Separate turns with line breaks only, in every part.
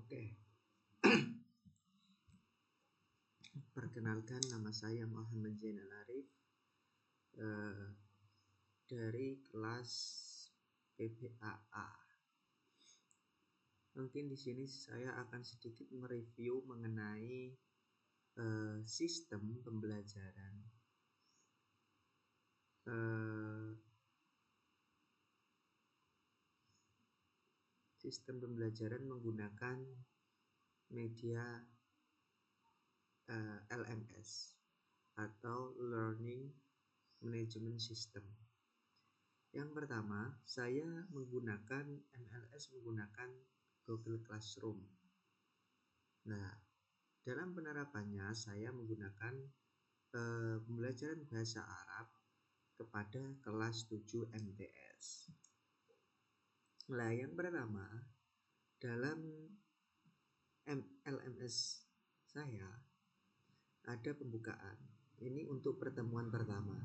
Oke, perkenalkan nama saya Muhammad Zainal Arif dari kelas PPAA. Mungkin di sini saya akan sedikit mereview mengenai sistem pembelajaran. Sistem pembelajaran menggunakan media LMS atau Learning Management System. Yang pertama, saya menggunakan MLS menggunakan Google Classroom. Nah, dalam penerapannya saya menggunakan pembelajaran bahasa Arab kepada kelas 7 MTS. Nah, yang pertama, dalam LMS saya ada pembukaan. Ini untuk pertemuan pertama,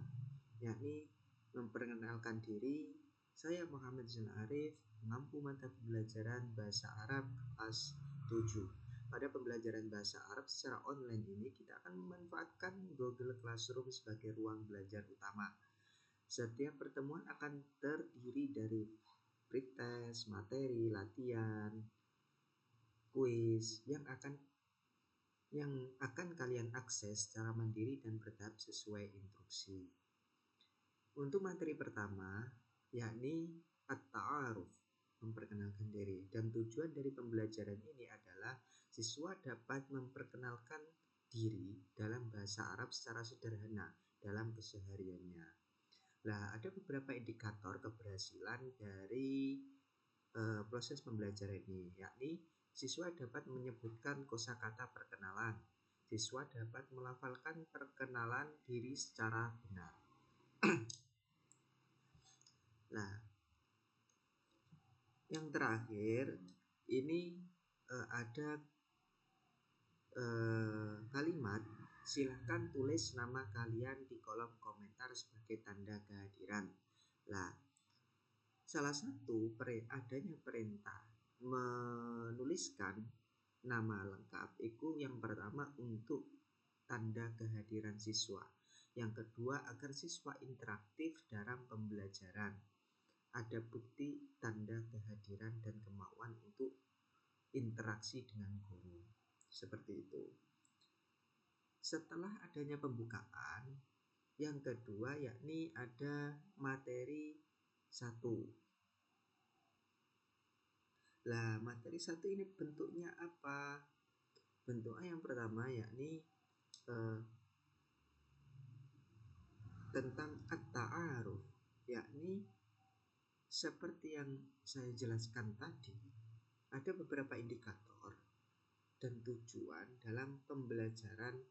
yakni memperkenalkan diri. Saya Muhammad Zainal Arif, mengampu mata pembelajaran bahasa Arab kelas 7. Pada pembelajaran bahasa Arab secara online ini, kita akan memanfaatkan Google Classroom sebagai ruang belajar utama. Setiap pertemuan akan terdiri dari pretest, materi, latihan, kuis yang akan kalian akses secara mandiri dan bertahap sesuai instruksi. Untuk materi pertama, yakni At-Ta'aruf, memperkenalkan diri. Dan tujuan dari pembelajaran ini adalah siswa dapat memperkenalkan diri dalam bahasa Arab secara sederhana dalam kesehariannya. Nah, ada beberapa indikator keberhasilan dari proses pembelajaran ini, yakni siswa dapat menyebutkan kosakata perkenalan. Siswa dapat melafalkan perkenalan diri secara benar. Nah, yang terakhir ini ada kalimat silahkan tulis nama kalian di kolom komentar sebagai tanda kehadiran. Nah, salah satu adanya perintah menuliskan nama lengkap itu yang pertama untuk tanda kehadiran siswa. Yang kedua, agar siswa interaktif dalam pembelajaran. Ada bukti tanda kehadiran dan kemauan untuk interaksi dengan guru. Seperti itu. Setelah adanya pembukaan, yang kedua yakni ada materi 1. Lah, materi 1 ini bentuknya apa? Bentuknya yang pertama yakni tentang at-ta'aruf, yakni seperti yang saya jelaskan tadi, ada beberapa indikator dan tujuan dalam pembelajaran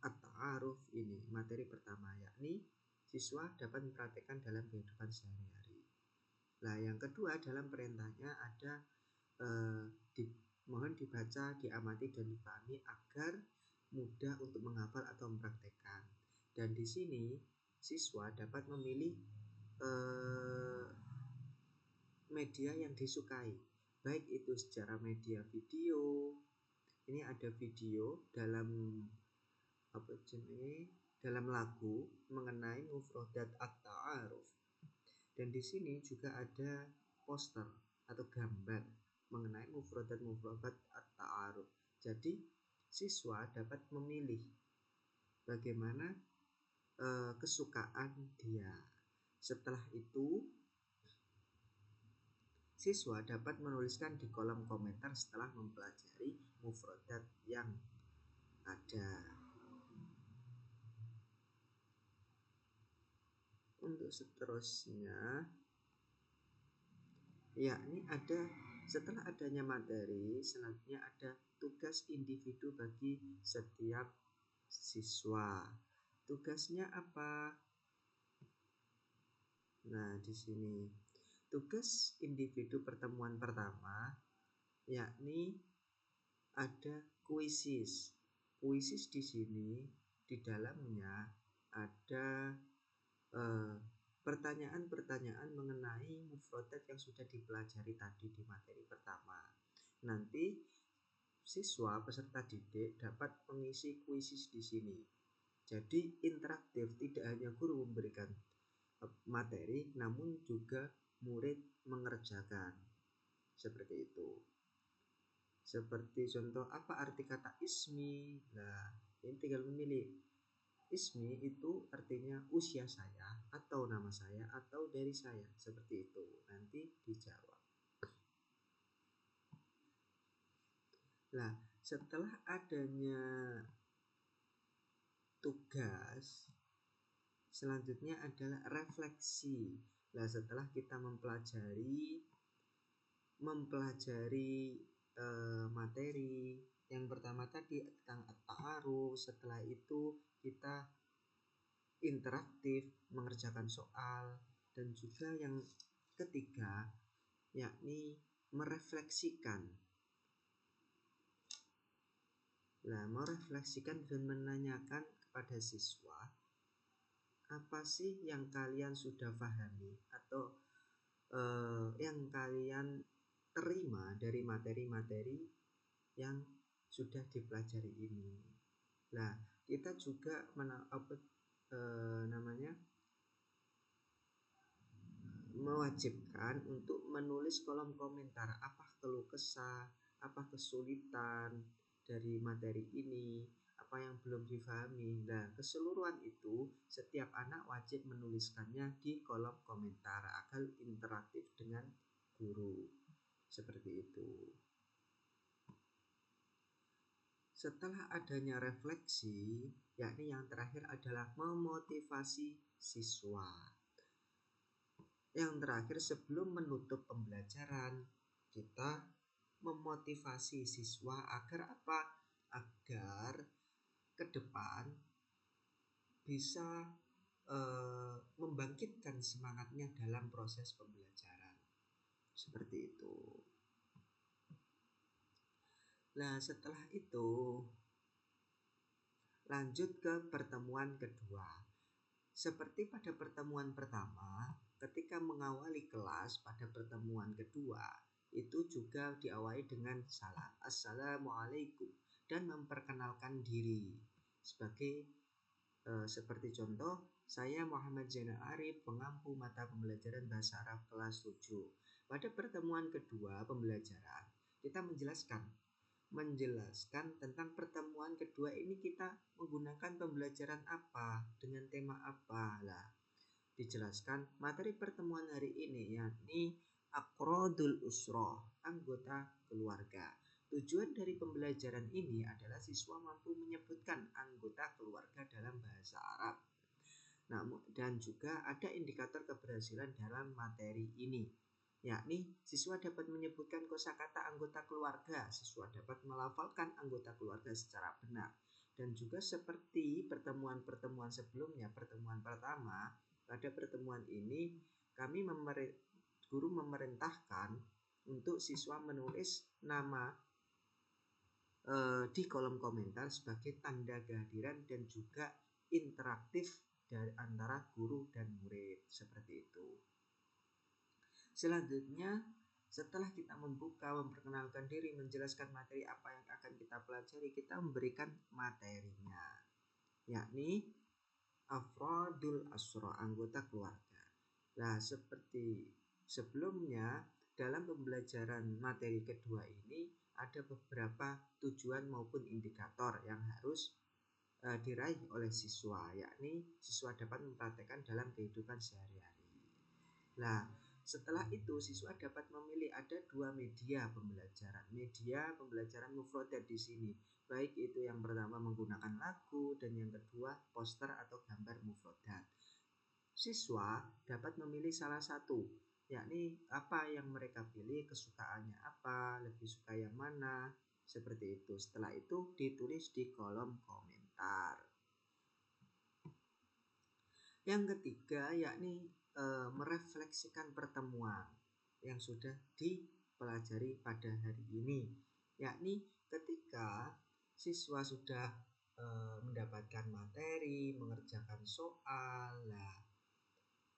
at-ta'aruf ini. Materi pertama yakni siswa dapat mempraktekkan dalam kehidupan sehari-hari. Nah, yang kedua dalam perintahnya ada mohon dibaca, diamati dan dipahami agar mudah untuk menghafal atau mempraktekkan. Dan di sini siswa dapat memilih media yang disukai, baik itu secara media video. Ini ada video dalam dalam lagu mengenai mufradat at-ta'aruf. Dan di sini juga ada poster atau gambar mengenai mufradat at-ta'aruf. Jadi siswa dapat memilih bagaimana kesukaan dia. Setelah itu siswa dapat menuliskan di kolom komentar setelah mempelajari mufradat yang ada. Untuk seterusnya, yakni ada setelah adanya materi, selanjutnya ada tugas individu bagi setiap siswa. Tugasnya apa? Nah, di sini tugas individu pertemuan pertama yakni ada kuisis. Kuisis di sini di dalamnya ada pertanyaan-pertanyaan mengenai mufradat yang sudah dipelajari tadi di materi pertama. nanti siswa peserta didik dapat mengisi kuisis di sini. Jadi interaktif, tidak hanya guru memberikan materi, namun juga murid mengerjakan. Seperti itu. Seperti contoh, apa arti kata ismi? Nah, ini tinggal memilih. Ismi itu artinya usia saya, atau nama saya, atau dari saya. Seperti itu. Nanti dijawab. Nah, setelah adanya tugas, selanjutnya adalah refleksi. Nah, setelah kita mempelajari materi yang pertama tadi tentang ta'aruf, setelah itu kita interaktif mengerjakan soal, dan juga yang ketiga yakni merefleksikan. Nah, merefleksikan dan menanyakan kepada siswa, apa sih yang kalian sudah pahami atau yang kalian terima dari materi-materi yang sudah dipelajari ini. Nah, kita juga mewajibkan untuk menulis kolom komentar, apa keluh kesah, apa kesulitan dari materi ini, apa yang belum difahami. Nah, keseluruhan itu setiap anak wajib menuliskannya di kolom komentar agar interaktif dengan guru. Seperti itu. Setelah adanya refleksi, yakni yang terakhir adalah memotivasi siswa. Yang terakhir, sebelum menutup pembelajaran, kita memotivasi siswa agar apa? Agar ke depan bisa membangkitkan semangatnya dalam proses pembelajaran. Seperti itu. Nah, setelah itu lanjut ke pertemuan kedua. Seperti pada pertemuan pertama, ketika mengawali kelas pada pertemuan kedua, itu juga diawali dengan salam, assalamualaikum, dan memperkenalkan diri sebagai seperti contoh, saya Muhammad Zainal Arif, pengampu mata pembelajaran bahasa Arab kelas 7. Pada pertemuan kedua pembelajaran, kita menjelaskan tentang pertemuan kedua ini kita menggunakan pembelajaran apa, dengan tema apa. Lah, dijelaskan materi pertemuan hari ini yakni aqradul usrah, anggota keluarga. Tujuan dari pembelajaran ini adalah siswa mampu menyebutkan anggota keluarga dalam bahasa Arab. Dan juga ada indikator keberhasilan dalam materi ini, yakni siswa dapat menyebutkan kosakata anggota keluarga, siswa dapat melafalkan anggota keluarga secara benar. Dan juga seperti pertemuan-pertemuan sebelumnya, pertemuan pertama, pada pertemuan ini guru memerintahkan untuk siswa menulis nama di kolom komentar sebagai tanda kehadiran dan juga interaktif dari antara guru dan murid. Seperti itu. Selanjutnya, setelah kita memperkenalkan diri, menjelaskan materi apa yang akan kita pelajari, kita memberikan materinya, yakni afradul asra, anggota keluarga. Nah, seperti sebelumnya, dalam pembelajaran materi kedua ini ada beberapa tujuan maupun indikator yang harus diraih oleh siswa, yakni siswa dapat mempraktekkan dalam kehidupan sehari-hari. Nah, setelah itu siswa dapat memilih ada dua media pembelajaran. Media pembelajaran mufradat di sini, baik itu yang pertama menggunakan lagu dan yang kedua poster atau gambar mufradat. Siswa dapat memilih salah satu, yakni apa yang mereka pilih, kesukaannya apa, lebih suka yang mana, seperti itu. Setelah itu ditulis di kolom komentar. Yang ketiga yakni merefleksikan pertemuan yang sudah dipelajari pada hari ini, yakni ketika siswa sudah mendapatkan materi, mengerjakan soal,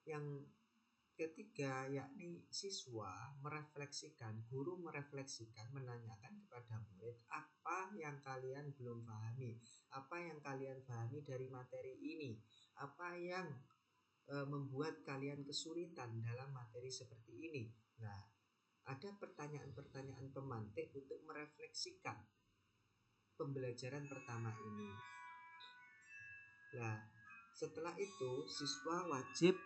yang ketiga yakni siswa merefleksikan, guru merefleksikan, menanyakan kepada murid apa yang kalian belum pahami, apa yang kalian pahami dari materi ini, apa yang membuat kalian kesulitan dalam materi seperti ini. Nah, ada pertanyaan-pertanyaan pemantik untuk merefleksikan pembelajaran pertama ini. Nah, setelah itu siswa wajib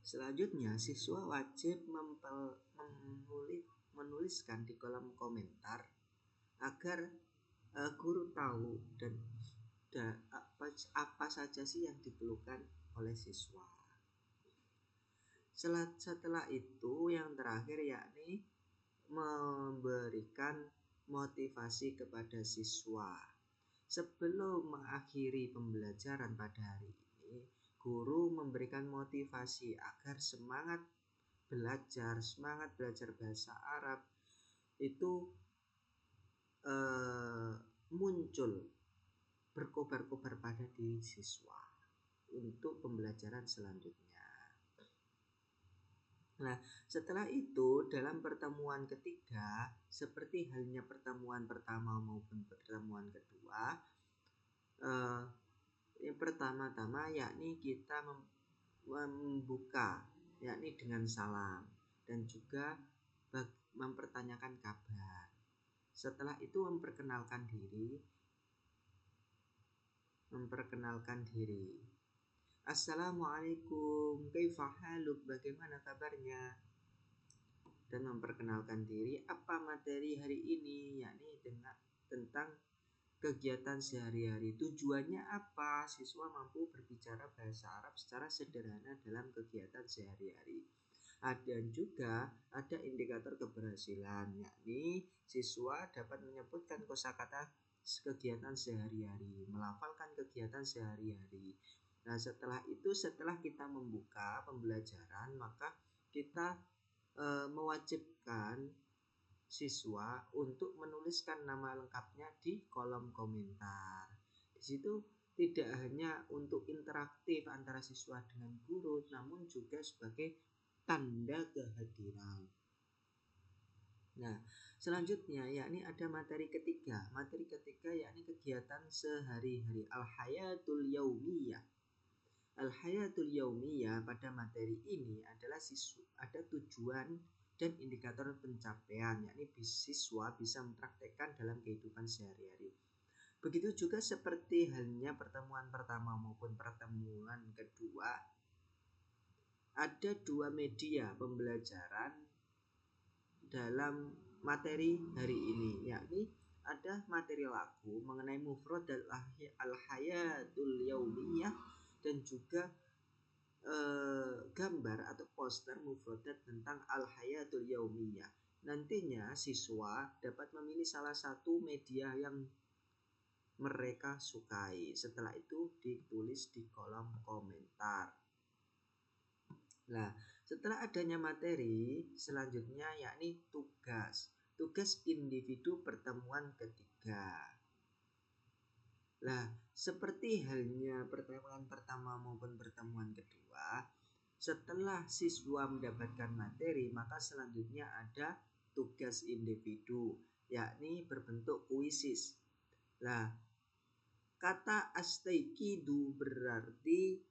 selanjutnya siswa wajib menuliskan di kolom komentar agar guru tahu dan apa saja sih yang diperlukan oleh siswa. Setelah itu yang terakhir yakni memberikan motivasi kepada siswa. Sebelum mengakhiri pembelajaran pada hari ini, guru memberikan motivasi agar semangat belajar bahasa Arab itu muncul, berkobar-kobar pada diri siswa untuk pembelajaran selanjutnya. Nah, setelah itu dalam pertemuan ketiga, seperti halnya pertemuan pertama maupun pertemuan kedua, yang pertama-tama yakni kita membuka yakni dengan salam dan juga mempertanyakan kabar. Setelah itu memperkenalkan diri. Assalamualaikum, kaifa haluk, bagaimana kabarnya? Dan memperkenalkan diri, apa materi hari ini, yakni tentang kegiatan sehari-hari. Tujuannya apa? Siswa mampu berbicara bahasa Arab secara sederhana dalam kegiatan sehari-hari. Dan juga ada indikator keberhasilan, yakni siswa dapat menyebutkan kosakata kegiatan sehari-hari, melafalkan kegiatan sehari-hari. Nah, setelah kita membuka pembelajaran, maka kita mewajibkan siswa untuk menuliskan nama lengkapnya di kolom komentar. Di situ tidak hanya untuk interaktif antara siswa dengan guru, namun juga sebagai tanda kehadiran. Nah, selanjutnya yakni ada materi ketiga. Materi ketiga yakni kegiatan sehari-hari, al-hayatul yaumiyah. Al-hayatul yaumiyah pada materi ini adalah ada tujuan dan indikator pencapaian, yakni siswa bisa mempraktekkan dalam kehidupan sehari-hari. Begitu juga seperti halnya pertemuan pertama maupun pertemuan kedua, ada dua media pembelajaran dalam materi hari ini, yakni ada materi lagu mengenai mufrad dan al-hayatul yaumiyah dan juga gambar atau poster mufradat tentang al-hayatul yaumiyah. Nantinya siswa dapat memilih salah satu media yang mereka sukai. Setelah itu ditulis di kolom komentar. Nah, setelah adanya materi, selanjutnya yakni tugas individu pertemuan ketiga. Nah, seperti halnya pertemuan pertama maupun pertemuan kedua, setelah siswa mendapatkan materi, maka selanjutnya ada tugas individu, yakni berbentuk kuisis. Nah, kata astaikidu berarti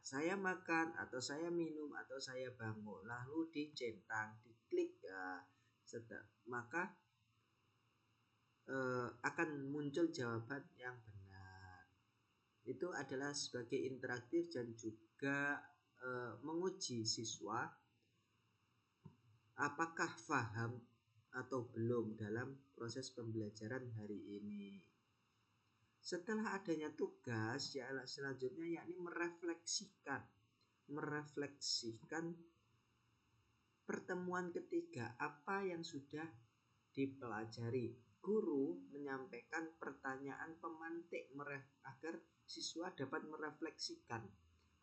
saya makan atau saya minum atau saya bangun, lalu dicentang, diklik ya, maka akan muncul jawaban yang benar. Itu adalah sebagai interaktif dan juga menguji siswa apakah paham atau belum dalam proses pembelajaran hari ini. Setelah adanya tugas, ya selanjutnya yakni merefleksikan pertemuan ketiga, apa yang sudah dipelajari. Guru menyampaikan pertanyaan pemantik agar siswa dapat merefleksikan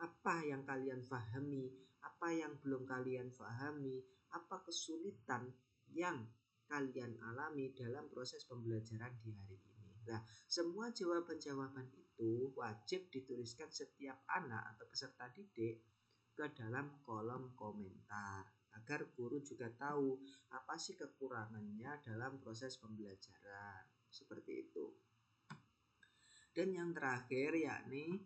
apa yang kalian pahami, apa yang belum kalian pahami, apa kesulitan yang kalian alami dalam proses pembelajaran di hari ini. Nah, semua jawaban-jawaban itu wajib dituliskan setiap anak atau peserta didik ke dalam kolom komentar agar guru juga tahu apa sih kekurangannya dalam proses pembelajaran. Seperti itu. Dan yang terakhir yakni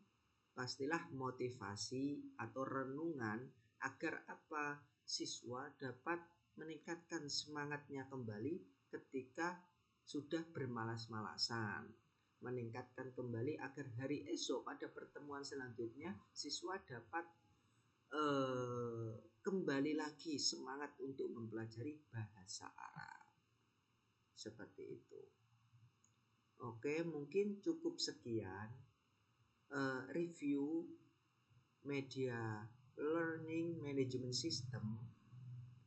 pastilah motivasi atau renungan agar apa siswa dapat meningkatkan semangatnya kembali ketika sudah bermalas-malasan, meningkatkan kembali agar hari esok pada pertemuan selanjutnya siswa dapat kembali lagi semangat untuk mempelajari bahasa Arab. Seperti itu. Oke, mungkin cukup sekian review media learning management system.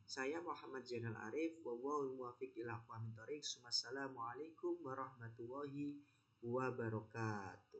Saya Muhammad Zainal Arif. Wallahul muwaffiq ila aqwamit thoriq. Wassalamualaikum warahmatullahi wabarakatuh.